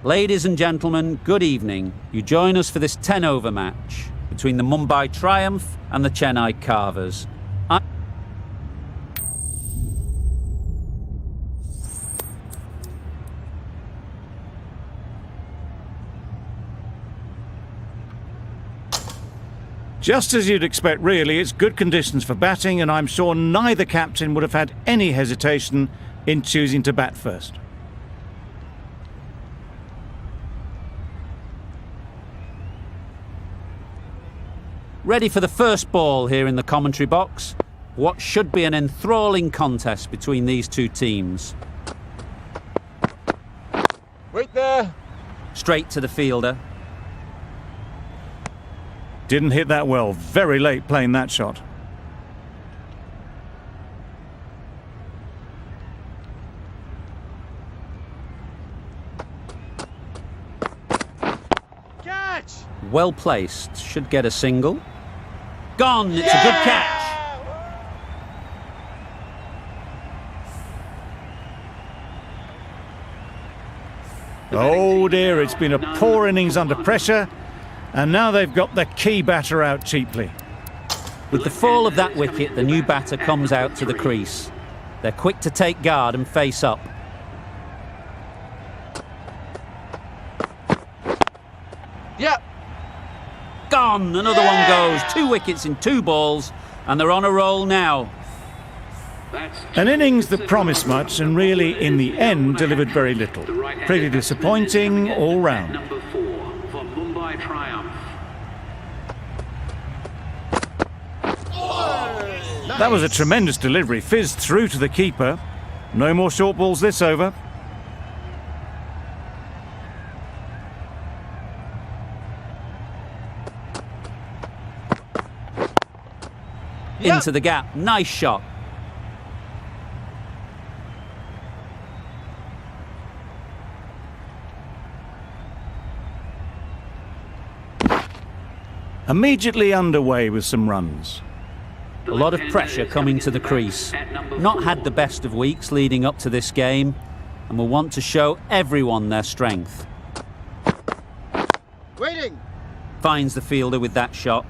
Ladies and gentlemen, good evening. You join us for this 10-over match between the Mumbai Triumph and the Chennai Carvers. Just as you'd expect, really. It's good conditions for batting, and I'm sure neither captain would have had any hesitation in choosing to bat first. Ready for the first ball here in the commentary box. What should be an enthralling contest between these two teams. Wait there. Straight to the fielder. Didn't hit that well. Very late playing that shot. Catch! Well placed. Should get a single. Gone. It's a good catch. Oh dear, it's been a poor innings under pressure, and now they've got the key batter out cheaply. With the fall of that wicket, the new batter comes out to the crease. They're quick to take guard and face up. Yeah. Gone. Another one goes. 2 wickets in 2 balls, and they're on a roll now. An innings that promised much and really, in the end, delivered very little. Pretty disappointing all round. Number 4 for Mumbai Triumph. That was a tremendous delivery. Fizzed through to the keeper. No more short balls this over. Into the gap. Nice shot. Immediately underway with some runs. A lot of pressure coming to the crease. Not had the best of weeks leading up to this game, and will want to show everyone their strength. Waiting. Finds the fielder with that shot.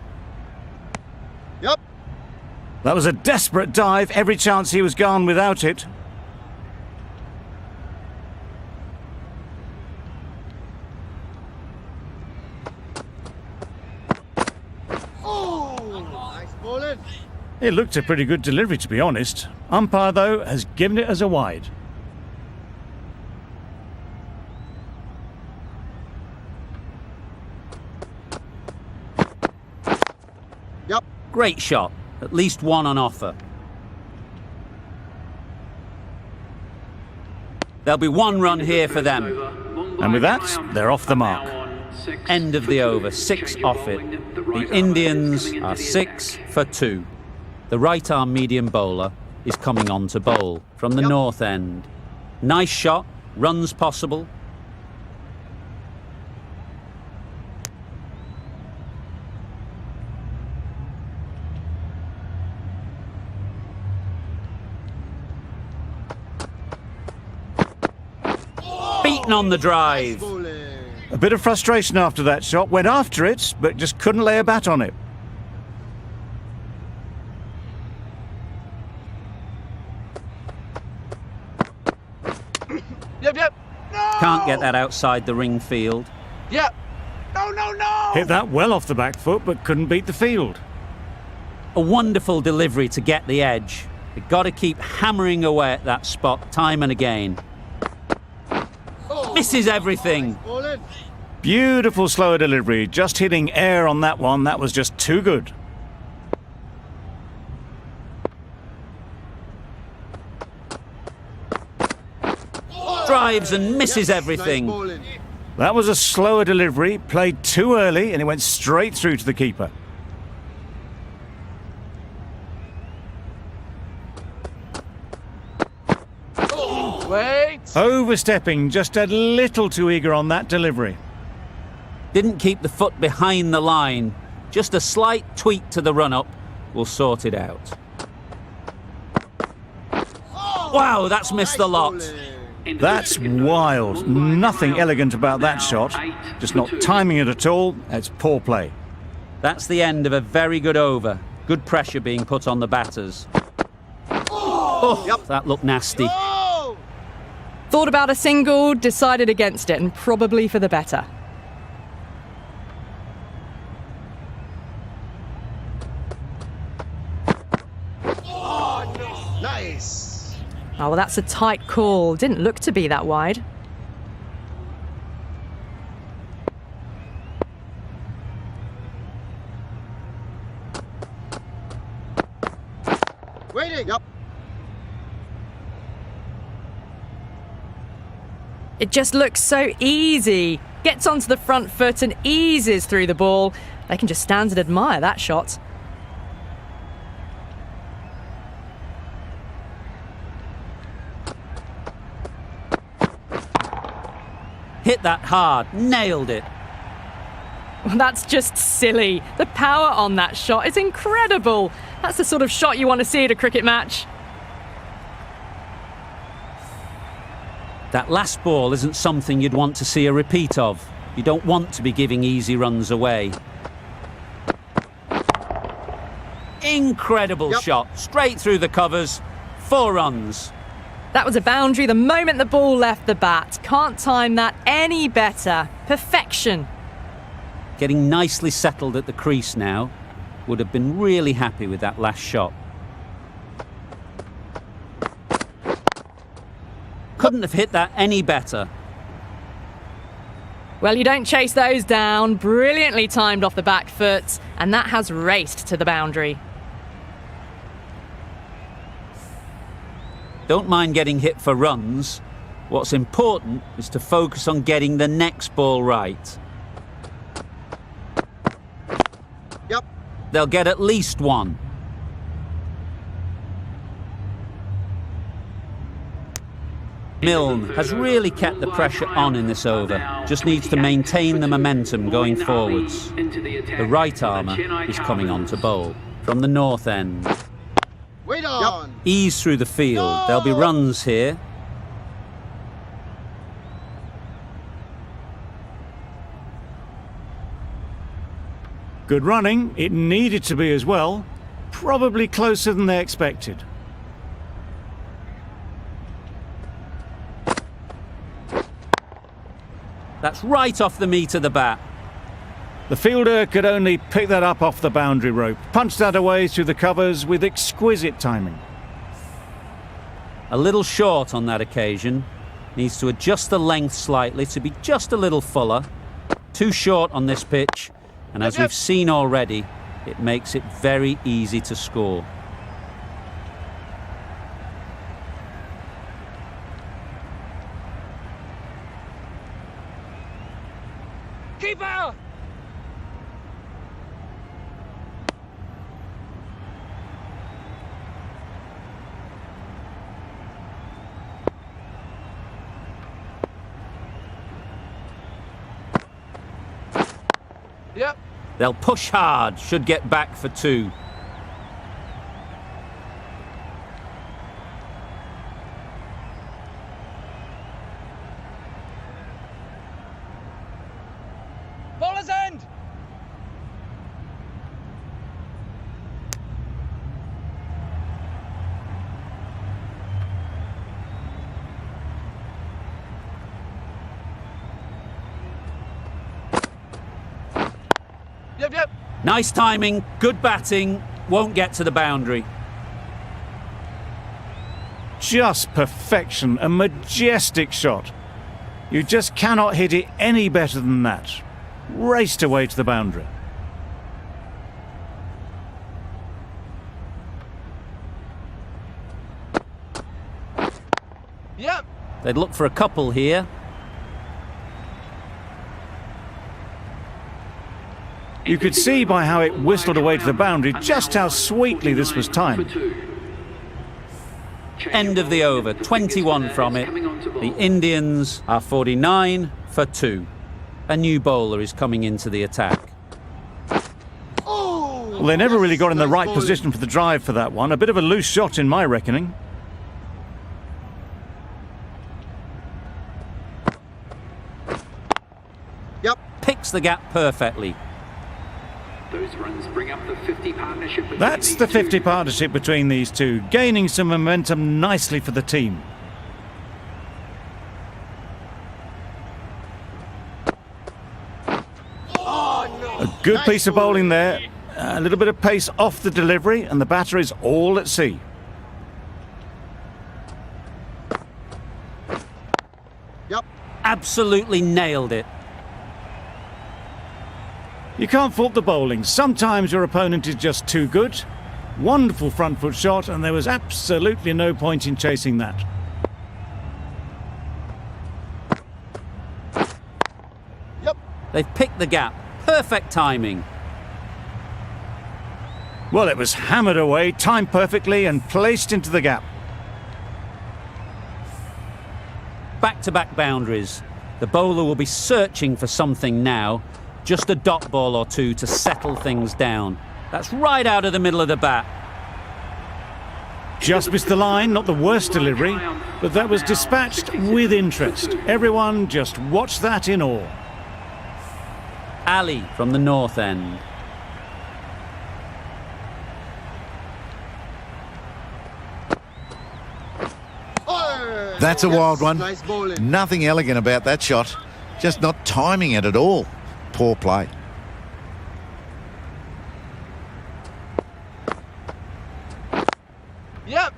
Yep. That was a desperate dive. Every chance he was gone without it. Nice bowling. It looked a pretty good delivery, to be honest. Umpire, though, has given it as a wide. Yep. Great shot. At least one on offer. There'll be 1 run here for them. And with that, they're off the mark. End of the over. 6 off it. The Indians are 6 for 2. The right-arm medium bowler is coming on to bowl from the north end. Nice shot. Runs possible. Beaten on the drive. Bowling. A bit of frustration after that shot. Went after it, but just couldn't lay a bat on it. Yep. No. Can't get that outside the ring field. Yep. No. Hit that well off the back foot, but couldn't beat the field. A wonderful delivery to get the edge. They've got to keep hammering away at that spot time and again. Misses everything. Bowling. Beautiful slower delivery. Just hitting air on that one. That was just too good. Drives and misses everything. Nice bowling. That was a slower delivery. Played too early, and it went straight through to the keeper. Wait. Overstepping, just a little too eager on that delivery. Didn't keep the foot behind the line. Just a slight tweak to the run-up will sort it out. Wow, that's missed the lot. Bowling. That's wild. Nothing elegant about that shot. Just not timing it at all. It's poor play. That's the end of a very good over. Good pressure being put on the batters. Oh, that looked nasty. Oh! Thought about a single, decided against it, and probably for the better. Nice. Oh, well, that's a tight call. Didn't look to be that wide. Waiting. Yep. It just looks so easy. Gets onto the front foot and eases through the ball. They can just stand and admire that shot. Hit that hard, nailed it. Well, that's just silly. The power on that shot is incredible. That's the sort of shot you want to see at a cricket match. That last ball isn't something you'd want to see a repeat of. You don't want to be giving easy runs away. Incredible shot, straight through the covers, 4 runs. That was a boundary the moment the ball left the bat. Can't time that any better. Perfection. Getting nicely settled at the crease now. Would have been really happy with that last shot. Couldn't have hit that any better. Well, you don't chase those down. Brilliantly timed off the back foot, and that has raced to the boundary. Don't mind getting hit for runs. What's important is to focus on getting the next ball right. Yep. They'll get at least 1. Milne has really kept the pressure on in this over. Just needs to maintain the momentum going forwards. The right armour is coming on to bowl from the north end. Wait on. Ease through the field. There'll be runs here. Good running. It needed to be as well. Probably closer than they expected. That's right off the meat of the bat. The fielder could only pick that up off the boundary rope. Punched that away through the covers with exquisite timing. A little short on that occasion. Needs to adjust the length slightly to be just a little fuller. Too short on this pitch. And as we've seen already, it makes it very easy to score. Keeper. Yep. They'll push hard, should get back for 2. Bowler's end. Yep. Nice timing, good batting, won't get to the boundary. Just perfection, a majestic shot. You just cannot hit it any better than that. Raced away to the boundary. Yep. They'd look for a couple here. You could see by how it whistled away to the boundary just how sweetly this was timed. End of the over, 21 from it. The Indians are 49 for 2. A new bowler is coming into the attack. Well, they never really got in the right position for the drive for that one. A bit of a loose shot in my reckoning. the gap perfectly. Those runs bring up the 50 partnership. between That's these the two. 50 partnership between these two, gaining some momentum nicely for the team. A good piece of bowling there. A little bit of pace off the delivery, and the batter is all at sea. Absolutely nailed it. You can't fault the bowling. Sometimes your opponent is just too good. Wonderful front foot shot, and there was absolutely no point in chasing that. They've picked the gap. Perfect timing. Well, it was hammered away, timed perfectly, and placed into the gap. Back-to-back boundaries. The bowler will be searching for something now. Just a dot ball or two to settle things down. That's right out of the middle of the bat. Just missed the line, not the worst delivery, but that was dispatched with interest. Everyone just watched that in awe. Ali from the north end. That's a wild one. Nice bowling. Nothing elegant about that shot. Just not timing it at all. Poor play. Yep.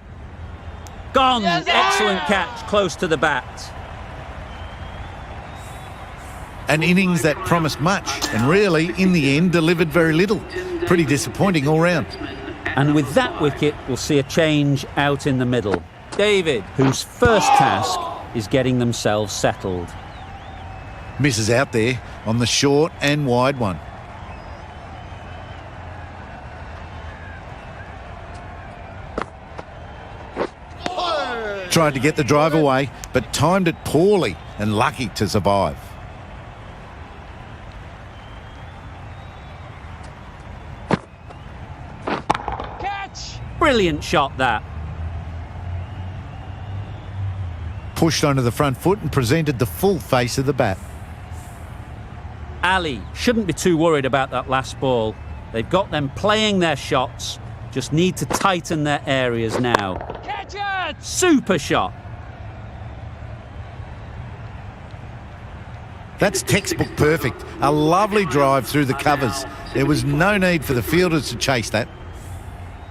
Gone! Yes, Excellent sir! catch, close to the bat. An innings that promised much and really, in the end, delivered very little. Pretty disappointing all round. And with that wicket, we'll see a change out in the middle. David, whose first task is getting themselves settled. Misses out there on the short and wide one. Tried to get the drive away, but timed it poorly and lucky to survive. Catch. Brilliant shot, that. Pushed onto the front foot and presented the full face of the bat. Ali shouldn't be too worried about that last ball. They've got them playing their shots, just need to tighten their areas now. Catch it. Super shot. That's textbook perfect. A lovely drive through the covers. There was no need for the fielders to chase that.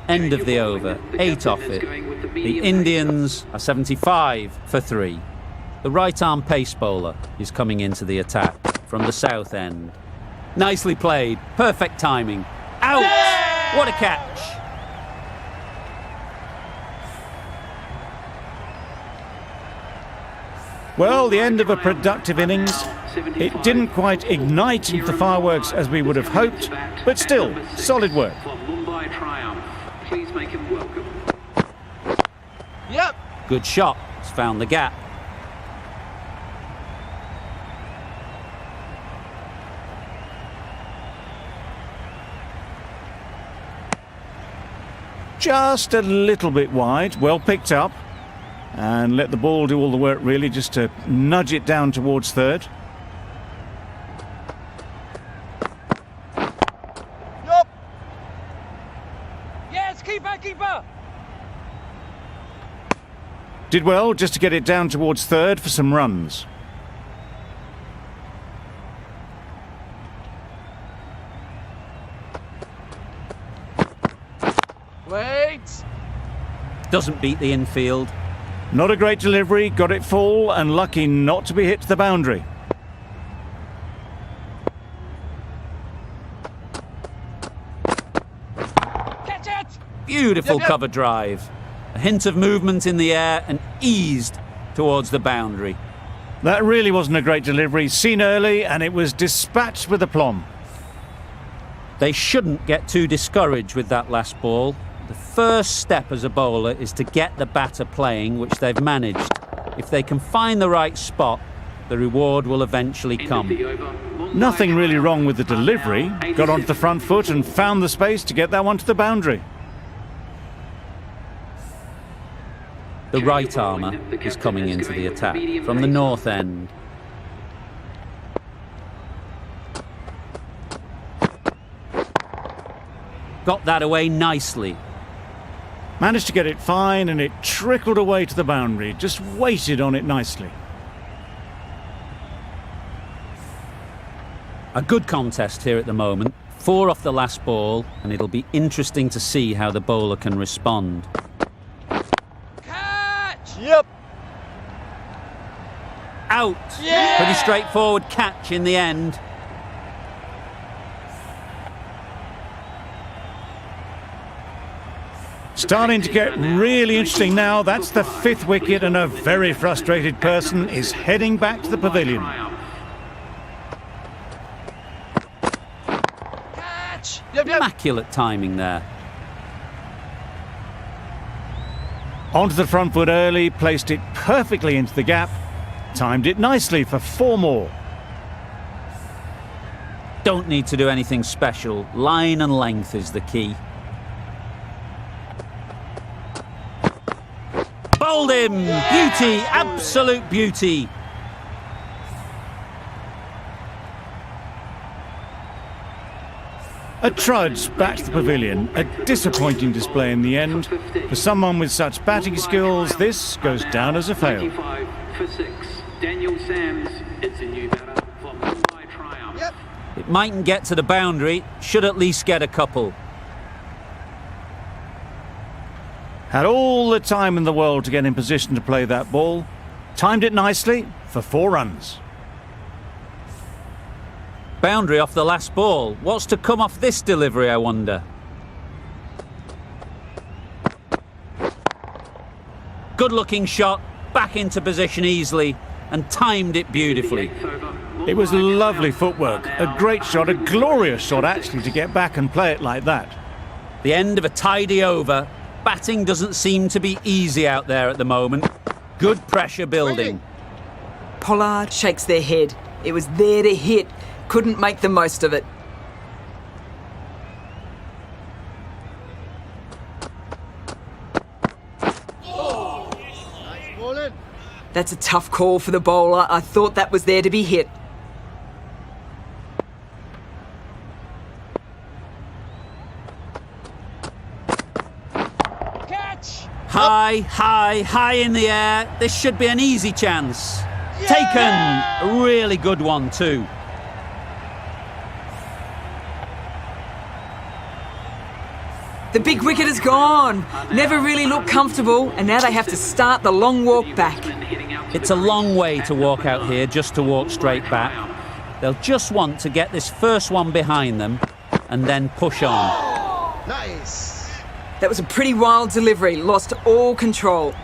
End of the over, 8 off it. The Indians are 75 for 3. The right-arm pace bowler is coming into the attack from the south end. Nicely played, perfect timing. Out! What a catch! Well, the end of a productive innings. It didn't quite ignite into the fireworks as we would have hoped, but still, solid work. For Mumbai Triumph. Please make him welcome. Yep. Good shot, it's found the gap. Just a little bit wide, well picked up. And let the ball do all the work, really, just to nudge it down towards third. Yup. Yes, keeper, keeper. Did well just to get it down towards third for some runs. Wait. Doesn't beat the infield. Not a great delivery, got it full and lucky not to be hit to the boundary. Catch it. Beautiful Yep, yep. cover drive. A hint of movement in the air and eased towards the boundary. That really wasn't a great delivery, seen early, and it was dispatched with aplomb. They shouldn't get too discouraged with that last ball. The first step as a bowler is to get the batter playing, which they've managed. If they can find the right spot, the reward will eventually End of come. the over. Mumbai Nothing really Triumph wrong with the are delivery. now Got onto the 86. front foot and found the space to get that one to the boundary. The right armour is coming into the attack from the north end. Got that away nicely. Managed to get it fine and it trickled away to the boundary. Just waited on it nicely. A good contest here at the moment. 4 off the last ball, and it'll be interesting to see how the bowler can respond. Catch! Yep. Out! Yeah! Pretty straightforward catch in the end. Starting to get really interesting now. That's the 5th wicket, and a very frustrated person is heading back to the pavilion. Catch! Yep, yep. Immaculate timing there. Onto the front foot early, placed it perfectly into the gap, timed it nicely for 4 more. Don't need to do anything special. Line and length is the key. Bowled him! Beauty! Absolute beauty! A trudge back to the pavilion. A disappointing display in the end. For someone with such batting skills, this goes down as a fail. 25 for 6. Daniel Sams is the new batter for Mumbai Triumph. Yep. It mightn't get to the boundary, should at least get a couple. Had all the time in the world to get in position to play that ball. Timed it nicely for 4 runs. Boundary off the last ball. What's to come off this delivery, I wonder? Good looking shot, back into position easily, and timed it beautifully. It was lovely footwork. A great shot, a glorious shot actually, to get back and play it like that. The end of a tidy over. Batting doesn't seem to be easy out there at the moment. Good pressure building. Pollard shakes their head. It was there to hit. Couldn't make the most of it. Nice bowling. That's a tough call for the bowler. I thought that was there to be hit. Catch! High, high, high in the air. This should be an easy chance. Taken! A really good one too. The big wicket is gone. Never really looked comfortable, and now they have to start the long walk back. It's a long way to walk out here just to walk straight back. They'll just want to get this first one behind them and then push on. Nice. That was a pretty wild delivery. Lost all control.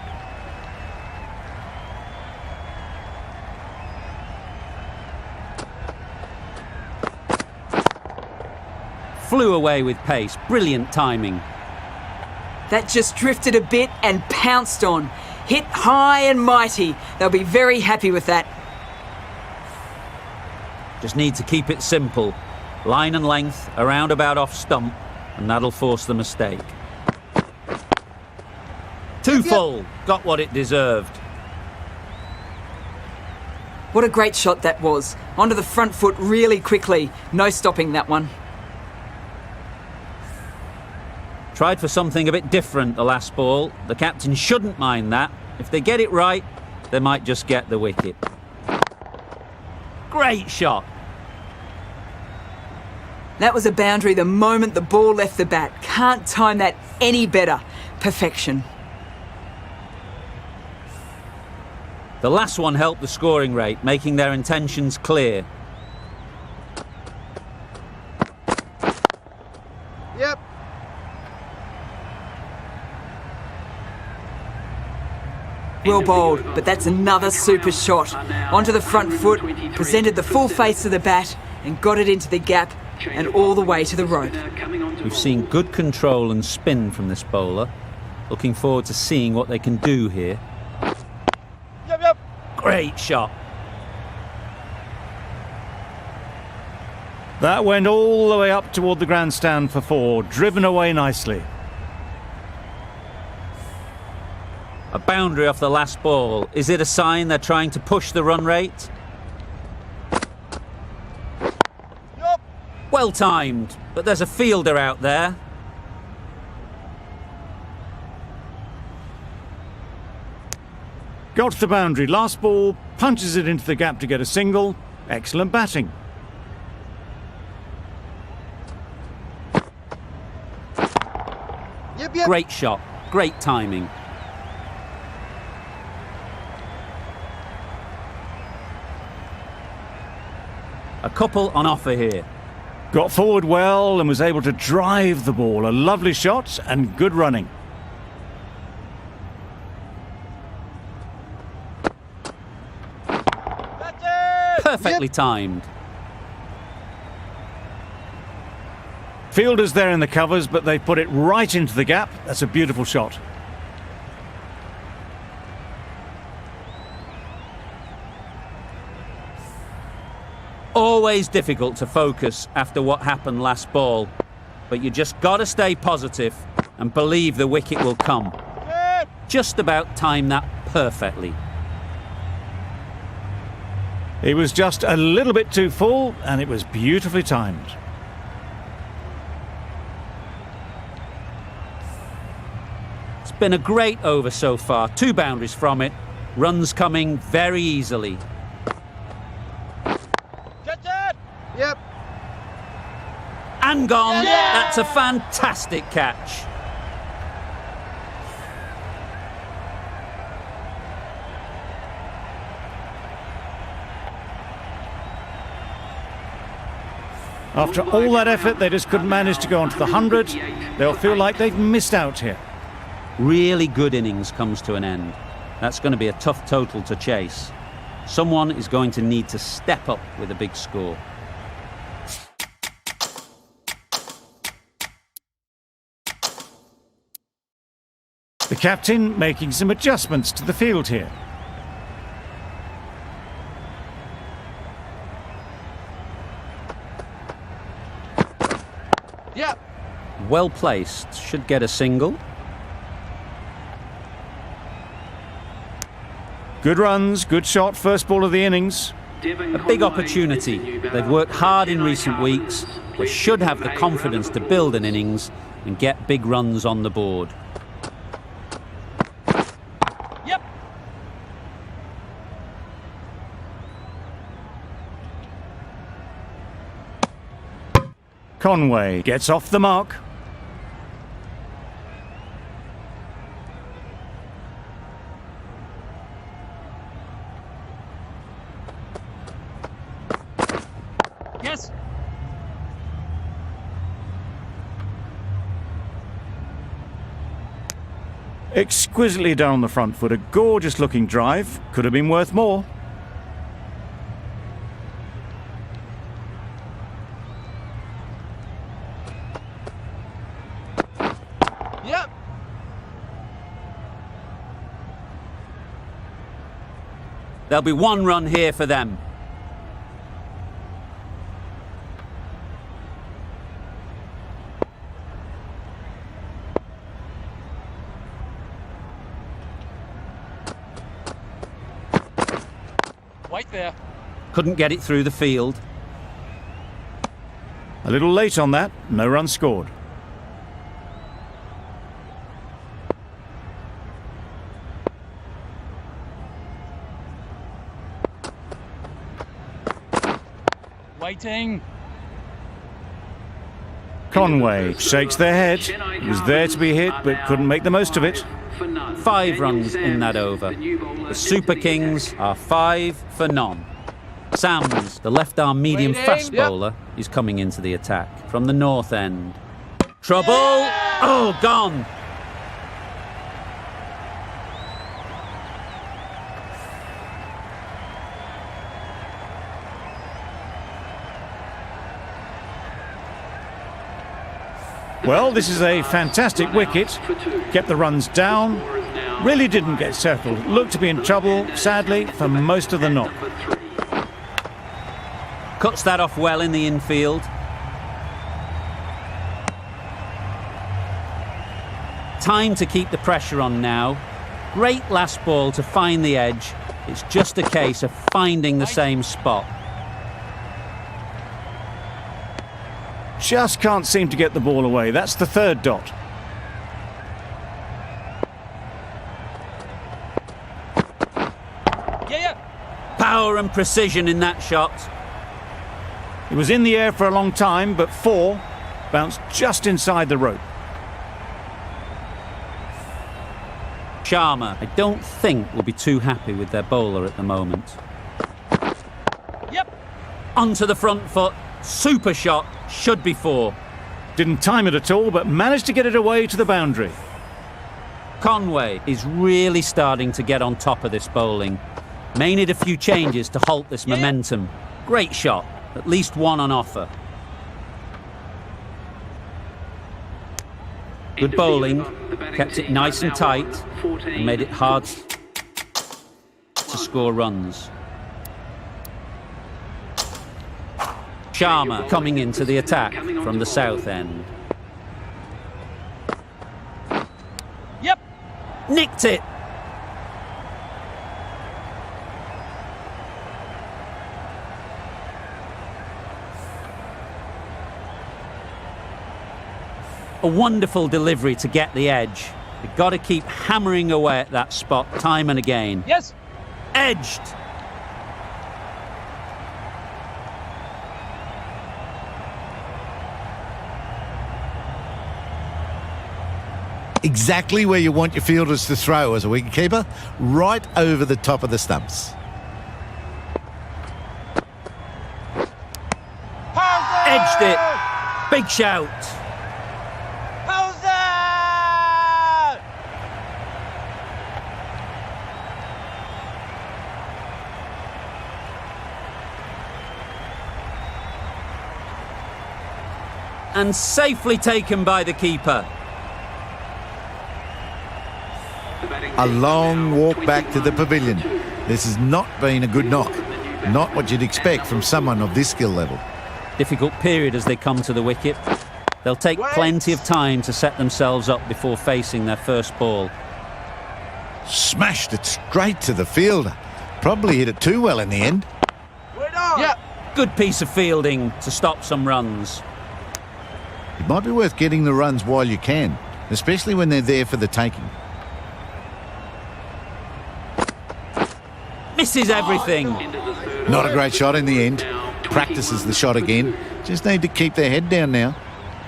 Flew away with pace. Brilliant timing. That just drifted a bit and pounced on. Hit high and mighty. They'll be very happy with that. Just need to keep it simple. Line and length, around about off stump, and that'll force the mistake. Too full. Got what it deserved. What a great shot that was. Onto the front foot really quickly. No stopping that one. Tried for something a bit different the last ball. The captain shouldn't mind that. If they get it right, they might just get the wicket. Great shot. That was a boundary the moment the ball left the bat. Can't time that any better. Perfection. The last one helped the scoring rate, making their intentions clear. Yep. Well bowled, but that's another super shot. Onto the front foot, presented the full face of the bat and got it into the gap and all the way to the rope. We've seen good control and spin from this bowler. Looking forward to seeing what they can do here. Yep, yep. Great shot. That went all the way up toward the grandstand for 4, driven away nicely. A boundary off the last ball. Is it a sign they're trying to push the run rate? Yup. Well timed, but there's a fielder out there. Got to the boundary. Last ball, punches it into the gap to get a single. Excellent batting. Yep, yep. Great shot, great timing. A couple on offer here. Got forward well and was able to drive the ball. A lovely shot and good running. That's it. Perfectly Yep. timed. Fielders there in the covers, but they put it right into the gap. That's a beautiful shot. Always difficult to focus after what happened last ball, but you just got to stay positive and believe the wicket will come. Good. Just about timed that perfectly. It was just a little bit too full and it was beautifully timed. It's been a great over so far. 2 boundaries from it. Runs coming very easily. Catch it. Yep. And gone. Yeah! That's a fantastic catch. After all that effort, they just couldn't manage to go onto the 100. They'll feel like they've missed out here. Really good innings comes to an end. That's going to be a tough total to chase. Someone is going to need to step up with a big score. The captain making some adjustments to the field here. Yep. Well placed. Should get a single. Good runs, good shot, first ball of the innings. A big opportunity. They've worked hard in recent weeks. They should have the confidence to build an innings and get big runs on the board. Yep. Conway gets off the mark. Yes. Exquisitely down the front foot, a gorgeous looking drive. Could have been worth more. Yep. There'll be 1 run here for them. Wait there. Couldn't get it through the field. A little late on that, no run scored. Waiting. Conway shakes their head. He was there to be hit, but couldn't make the most of it. 5 runs in that over. The Super Kings are 5 for none. Sams, the left-arm medium Waiting. fast Yep. bowler, is coming into the attack from the north end. Trouble! Oh, gone! Well, this is a fantastic wicket. Kept the runs down. Really didn't get settled. Looked to be in trouble, sadly, for most of the knock. Cuts that off well in the infield. Time to keep the pressure on now. Great last ball to find the edge. It's just a case of finding the same spot. Just can't seem to get the ball away. That's the 3rd dot. Yeah. Power and precision in that shot. It was in the air for a long time, but 4 bounced just inside the rope. Sharma, I don't think, will be too happy with their bowler at the moment. Yep. Onto the front foot. Super shot. Should be 4. Didn't time it at all, but managed to get it away to the boundary. Conway is really starting to get on top of this bowling. May need a few changes to halt this momentum. Great shot. At least 1 on offer. Good bowling. Kept it nice and tight and made it hard to score runs. Sharma coming into the attack from the south end. Yep. Nicked it. A wonderful delivery to get the edge. You've got to keep hammering away at that spot time and again. Yes. Edged. Exactly where you want your fielders to throw as a wicketkeeper, right over the top of the stumps. Edged it. Big shout. And safely taken by the keeper. A long walk back to the pavilion. This has not been a good knock. Not what you'd expect from someone of this skill level. Difficult period as they come to the wicket. They'll take plenty of time to set themselves up before facing their first ball. Smashed it straight to the fielder. Probably hit it too well in the end. Yeah. Good piece of fielding to stop some runs. It might be worth getting the runs while you can, especially when they're there for the taking. Misses everything. Not a great shot in the end. Practices the shot again. Just need to keep their head down now.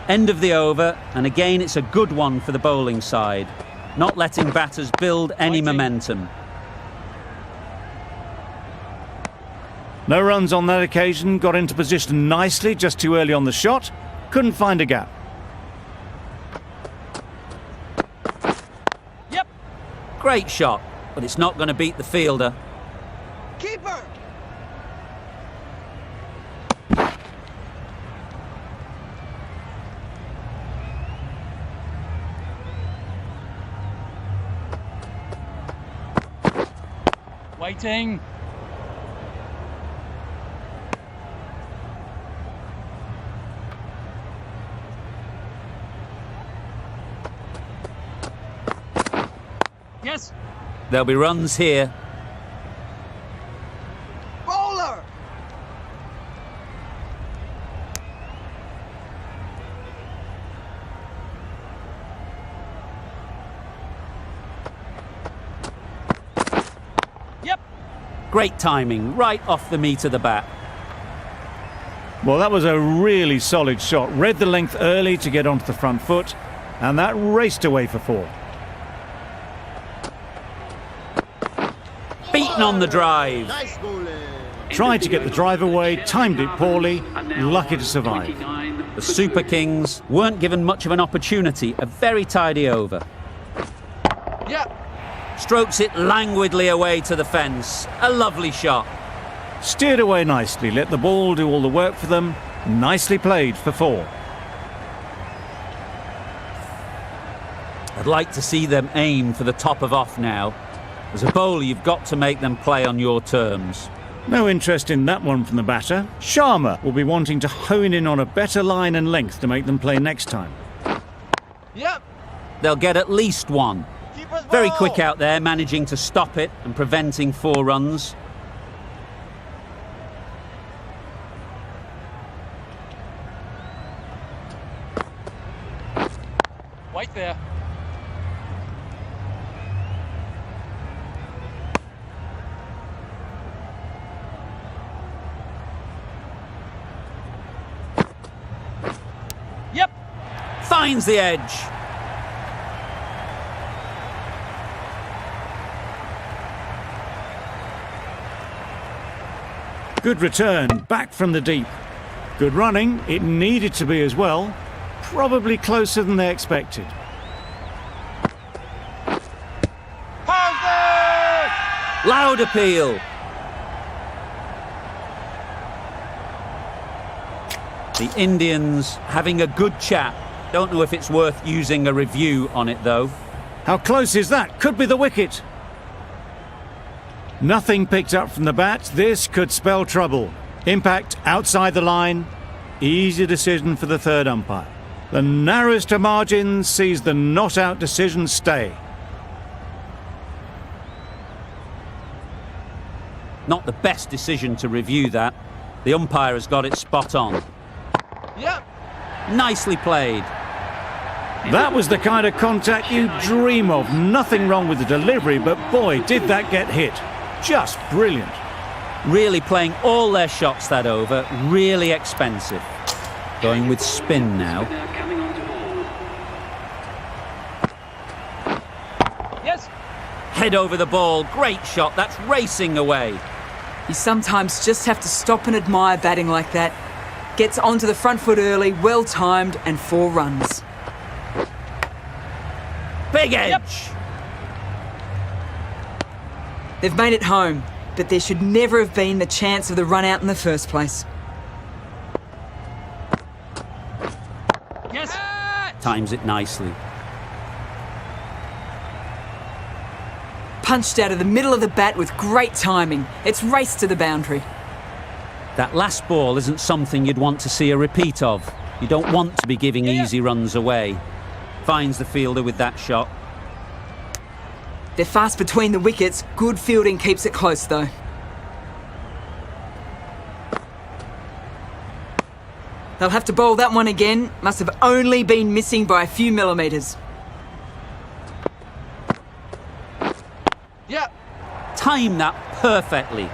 End of the over, and again it's a good one for the bowling side. Not letting batters build any momentum. No runs on that occasion. Got into position nicely, just too early on the shot. Couldn't find a gap. Yep. Great shot, but it's not going to beat the fielder. Keeper. Waiting. Yes. There'll be runs here. Bowler. Yep. Great timing, right off the meat of the bat. Well, that was a really solid shot. Read the length early to get onto the front foot, and that raced away for 4. Beaten on the drive. Tried to get the drive away, timed it poorly, lucky to survive. The Super Kings weren't given much of an opportunity. A very tidy over. Yep. Strokes it languidly away to the fence. A lovely shot. Steered away nicely, let the ball do all the work for them. Nicely played for 4. I'd like to see them aim for the top of off now. As a bowler, you've got to make them play on your terms. No interest in that one from the batter. Sharma will be wanting to hone in on a better line and length to make them play next time. Yep. They'll get at least 1. Keeper's Very ball. quick out there, managing to stop it and preventing 4 runs. Wait there. Finds the edge. Good return, back from the deep. Good running, it needed to be as well. Probably closer than they expected. Loud appeal. The Indians having a good chat. Don't know if it's worth using a review on it though. How close is that? Could be the wicket. Nothing picked up from the bat. This could spell trouble. Impact outside the line. Easy decision for the third umpire. The narrowest of margins sees the not-out decision stay. Not the best decision to review that. The umpire has got it spot on. Yep. Nicely played. That was the kind of contact you dream of. Nothing wrong with the delivery, but boy, did that get hit. Just brilliant. Really playing all their shots that over. Really expensive. Going with spin now. Coming on to ball. Yes. Head over the ball. Great shot. That's racing away. You sometimes just have to stop and admire batting like that. Gets onto the front foot early, well timed, and 4 runs. Big edge. Yep. They've made it home, but there should never have been the chance of the run out in the first place. Yes. Times it nicely. Punched out of the middle of the bat with great timing. It's raced to the boundary. That last ball isn't something you'd want to see a repeat of. You don't want to be giving easy runs away. Finds the fielder with that shot. They're fast between the wickets. Good fielding keeps it close though. They'll have to bowl that one again. Must have only been missing by a few millimetres. Yep. Time that perfectly.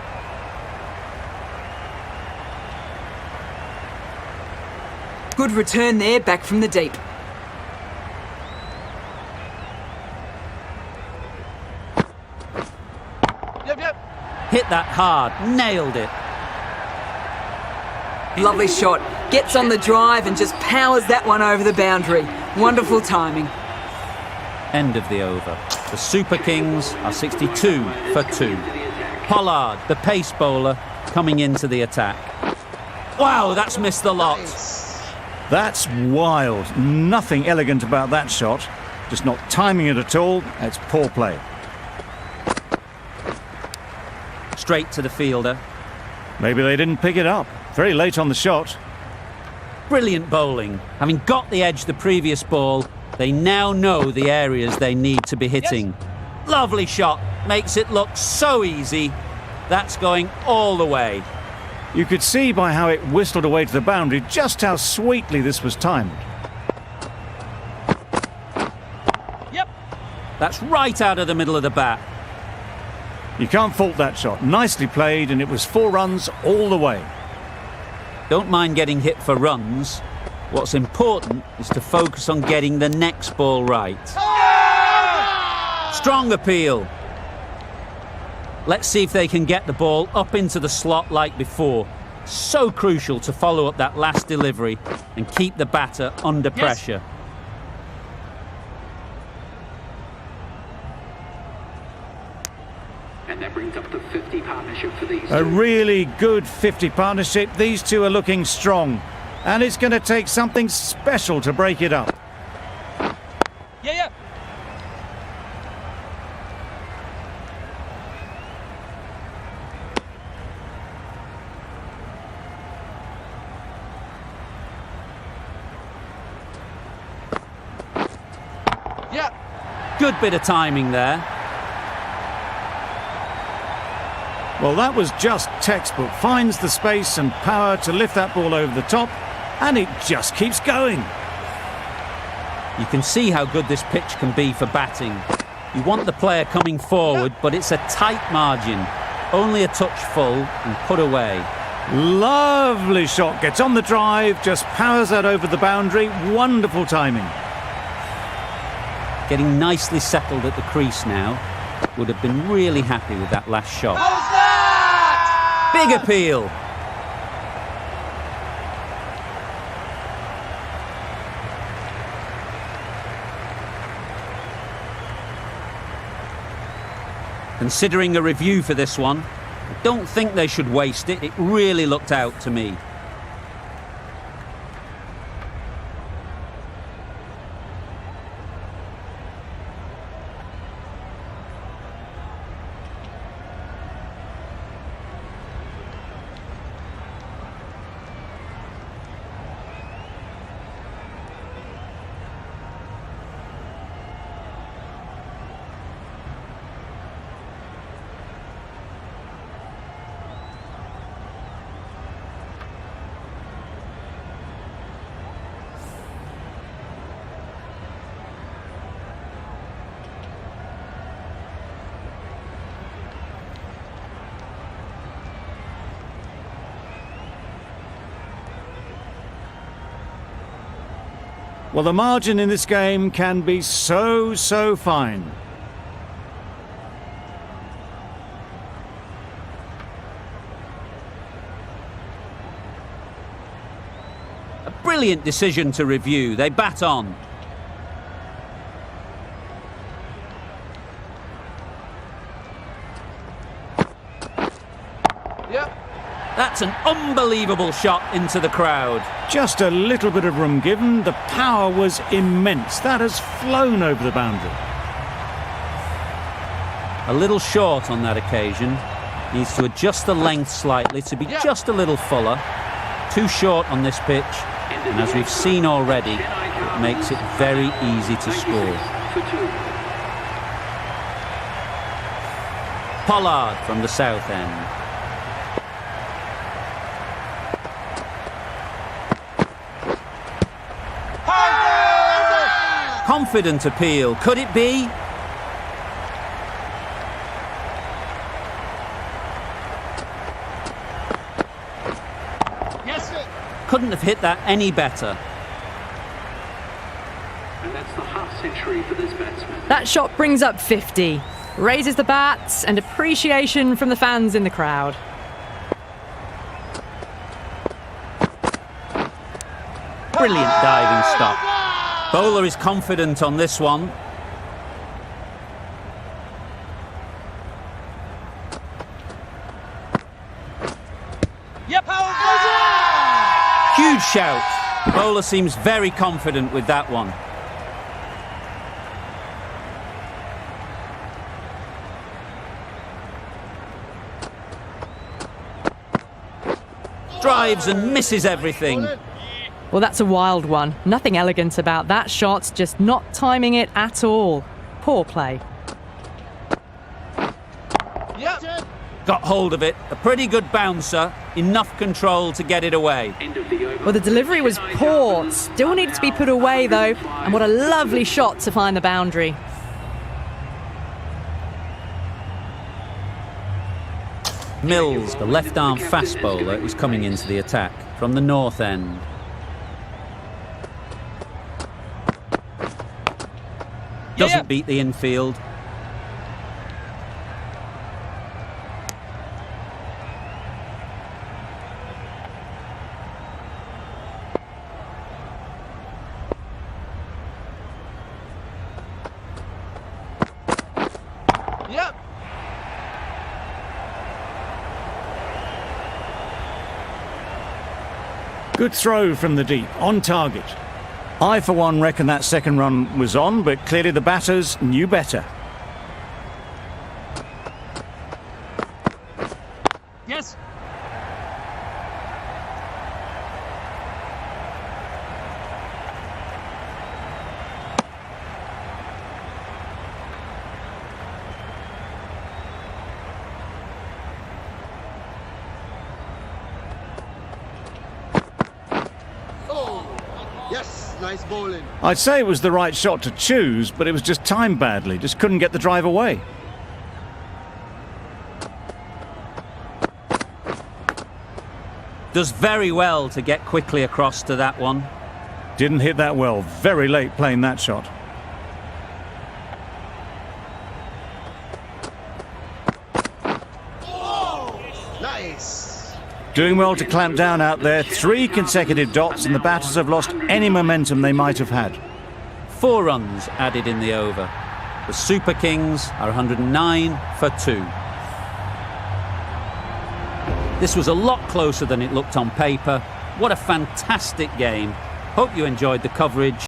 Good return there, back from the deep. Yep. Hit that hard. Nailed it. Lovely shot. Gets on the drive and just powers that one over the boundary. Wonderful timing. End of the over. The Super Kings are 62 for 2. Pollard, the pace bowler, coming into the attack. Wow, that's missed the lot. That's wild. Nothing elegant about that shot. Just not timing it at all. It's poor play. Straight to the fielder. Maybe they didn't pick it up. Very late on the shot. Brilliant bowling. Having got the edge the previous ball, they now know the areas they need to be hitting. Lovely shot. Makes it look so easy. That's going all the way. You could see by how it whistled away to the boundary just how sweetly this was timed. Yep. That's right out of the middle of the bat. You can't fault that shot. Nicely played, and it was 4 runs all the way. Don't mind getting hit for runs. What's important is to focus on getting the next ball right. Strong appeal. Let's see if they can get the ball up into the slot like before. So crucial to follow up that last delivery and keep the batter under pressure. And that brings up the 50 partnership for these A two. really good 50 partnership. These two are looking strong. And it's going to take something special to break it up. Yeah. Yeah. Good bit of timing there. Well, that was just textbook. Finds the space and power to lift that ball over the top, and it just keeps going. You can see how good this pitch can be for batting. You want the player coming forward, but it's a tight margin. Only a touch full and put away. Lovely shot, gets on the drive, just powers that over the boundary. Wonderful timing. Getting nicely settled at the crease now. Would have been really happy with that last shot. Big appeal. Considering a review for this one, I don't think they should waste it. It really looked out to me. Well, the margin in this game can be so fine. A brilliant decision to review. They bat on. Yep. That's an unbelievable shot into the crowd. Just a little bit of room given. The power was immense. That has flown over the boundary. A little short on that occasion. Needs to adjust the length slightly to be just a little fuller. Too short on this pitch. And as we've seen already, it makes it very easy to score. Pollard from the south end. Confident appeal. Could it be? Yes. Couldn't have hit that any better. And that's the half century for this batsman. That shot brings up 50. Raises the bats and appreciation from the fans in the crowd. Brilliant diving stop. Bowler is confident on this one. Yep. Huge shout. Bowler seems very confident with that one. Drives and misses everything. Well, that's a wild one. Nothing elegant about that shot, just not timing it at all. Poor play. Yep. Got hold of it. A pretty good bouncer. Enough control to get it away. End of the over. Well, the delivery was poor. Still needed to be put away, though. And what a lovely shot to find the boundary. Mills, the left-arm fast bowler, is coming into the attack from the north end. Doesn't beat the infield. Yep. Good throw from the deep, on target. I, for one, reckon that second run was on, but clearly the batters knew better. Yes. Yes, nice bowling. I'd say it was the right shot to choose, but it was just timed badly. Just couldn't get the drive away. Does very well to get quickly across to that one. Didn't hit that well. Very late playing that shot. Doing well to clamp down out there. 3 consecutive dots and the batters have lost any momentum they might have had. 4 runs added in the over. The Super Kings are 109 for 2. This was a lot closer than it looked on paper. What a fantastic game. Hope you enjoyed the coverage.